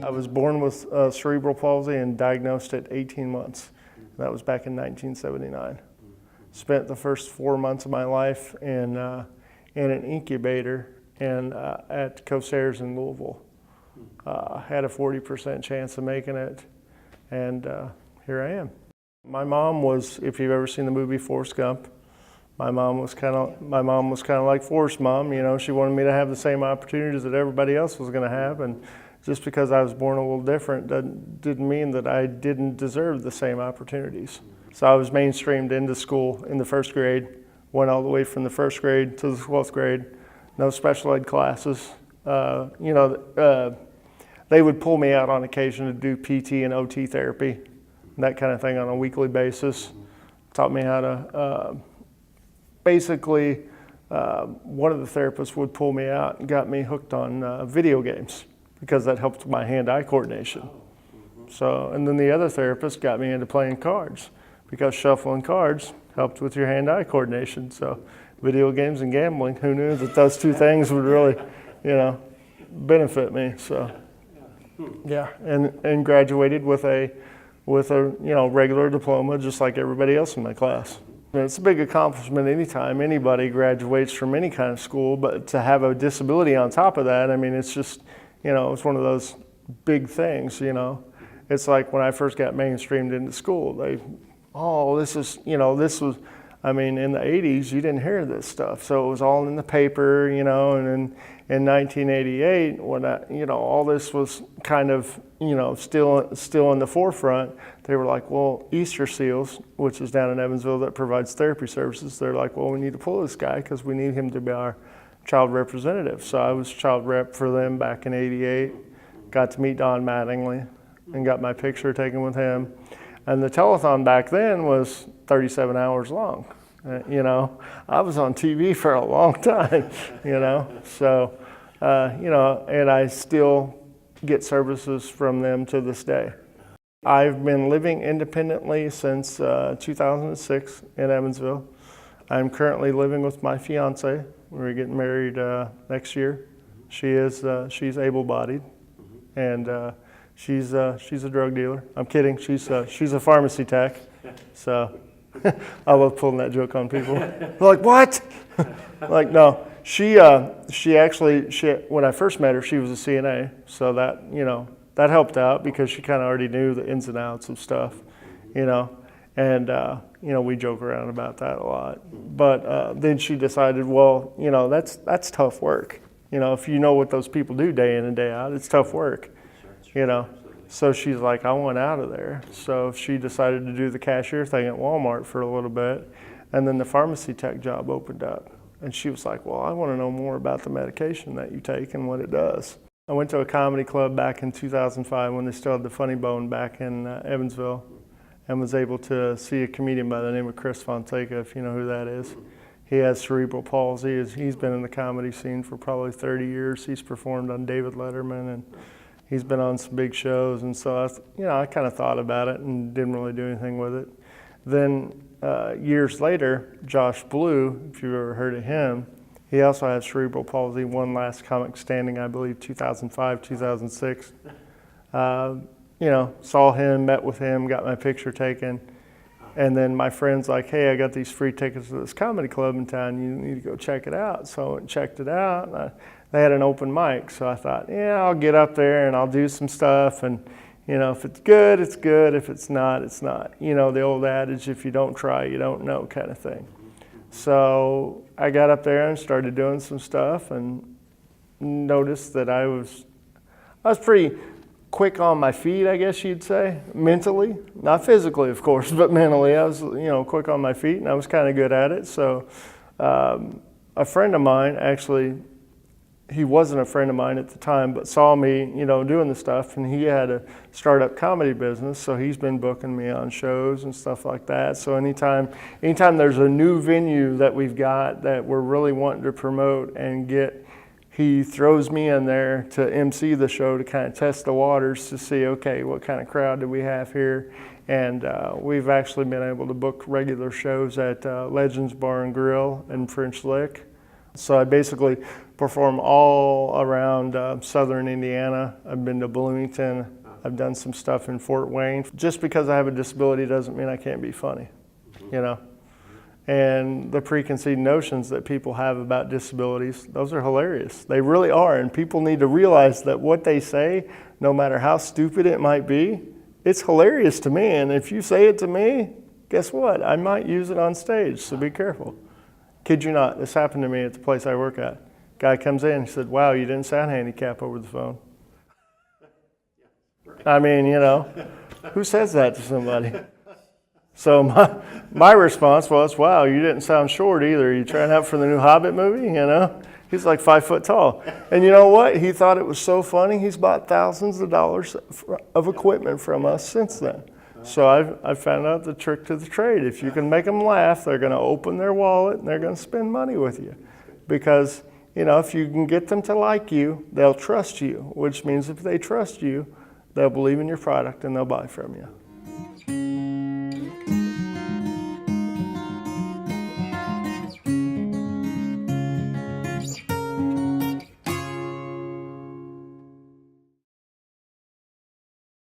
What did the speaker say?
I was born with cerebral palsy and diagnosed at 18 months. That was back in 1979. Spent the first 4 months of my life in an incubator at Coast in Louisville. Had a 40% chance of making it, and here I am. My mom was, if you've ever seen the movie Forrest Gump, my mom was kind of like Forrest's mom. You know, she wanted me to have the same opportunities that everybody else was going to have, and just because I was born a little different didn't mean that I didn't deserve the same opportunities. So I was mainstreamed into school in the first grade, went all the way from the first grade to the 12th grade, no special ed classes. They would pull me out on occasion to do PT and OT therapy, that kind of thing on a weekly basis. Taught me how to, basically, one of the therapists would pull me out and got me hooked on video games because that helped my hand-eye coordination. So, and then the other therapist got me into playing cards because shuffling cards helped with your hand-eye coordination. So video games and gambling, who knew that those two things would really, benefit me. So yeah, and graduated with a regular diploma just like everybody else in my class. And it's a big accomplishment anytime anybody graduates from any kind of school, but to have a disability on top of that, I mean, it's just, it's one of those big things, It's like when I first got mainstreamed into school, this was, in the 80s, you didn't hear this stuff. So it was all in the paper, and in 1988, when all this was kind of, still in the forefront, they were like, well, Easter Seals, which is down in Evansville that provides therapy services, they're like, well, we need to pull this guy because we need him to be our child representative. So I was child rep for them back in '88, got to meet Don Mattingly and got my picture taken with him. And the telethon back then was 37 hours long. I was on TV for a long time, So, and I still get services from them to this day. I've been living independently since 2006 in Evansville. I'm currently living with my fiance. We're getting married next year. She's able-bodied, and she's a drug dealer. I'm kidding. She's a pharmacy tech. So I love pulling that joke on people. They're like, what? Like, no. She when I first met her, she was a CNA. So that helped out because she kind of already knew the ins and outs of stuff, And we joke around about that a lot. But then she decided, well, that's tough work. If you know what those people do day in and day out, it's tough work. So she's like, I want out of there. So she decided to do the cashier thing at Walmart for a little bit. And then the pharmacy tech job opened up. And she was like, well, I want to know more about the medication that you take and what it does. I went to a comedy club back in 2005 when they still had the Funny Bone back in Evansville, and was able to see a comedian by the name of Chris Fonseca, if you know who that is. He has cerebral palsy. He's been in the comedy scene for probably 30 years. He's performed on David Letterman, and he's been on some big shows. And so I kind of thought about it and didn't really do anything with it. Then years later, Josh Blue, if you've ever heard of him, he also has cerebral palsy, one last comic standing, I believe, 2005, 2006. Saw him, met with him, got my picture taken. And then my friend's like, hey, I got these free tickets to this comedy club in town. You need to go check it out. So I went and checked it out. And they had an open mic. So I thought, I'll get up there and I'll do some stuff. And, if it's good, it's good. If it's not, it's not. The old adage, if you don't try, you don't know kind of thing. So I got up there and started doing some stuff and noticed that I was pretty quick on my feet, I guess you'd say, mentally. Not physically, of course, but mentally. I was, quick on my feet, and I was kind of good at it. So a friend of mine, actually, he wasn't a friend of mine at the time, but saw me, doing the stuff, and he had a startup comedy business, so he's been booking me on shows and stuff like that. So anytime there's a new venue that we've got that we're really wanting to promote and get, he throws me in there to MC the show to kind of test the waters to see, okay, what kind of crowd do we have here? And we've actually been able to book regular shows at Legends Bar and Grill in French Lick. So I basically perform all around southern Indiana. I've been to Bloomington. I've done some stuff in Fort Wayne. Just because I have a disability doesn't mean I can't be funny, you know? And the preconceived notions that people have about disabilities, those are hilarious. They really are. And people need to realize that what they say, no matter how stupid it might be, it's hilarious to me. And if you say it to me, guess what? I might use it on stage, so be careful. Kid you not, this happened to me at the place I work at. Guy comes in, he said, wow, you didn't sound handicapped over the phone. I mean, you know, who says that to somebody? So my response was, wow, you didn't sound short either. Are you trying out for the new Hobbit movie, you know? He's like 5 foot tall. And you know what? He thought it was so funny. He's bought thousands of dollars of equipment from us since then. So I've found out the trick to the trade. If you can make them laugh, they're going to open their wallet and they're going to spend money with you. Because, you know, if you can get them to like you, they'll trust you, which means if they trust you, they'll believe in your product and they'll buy from you.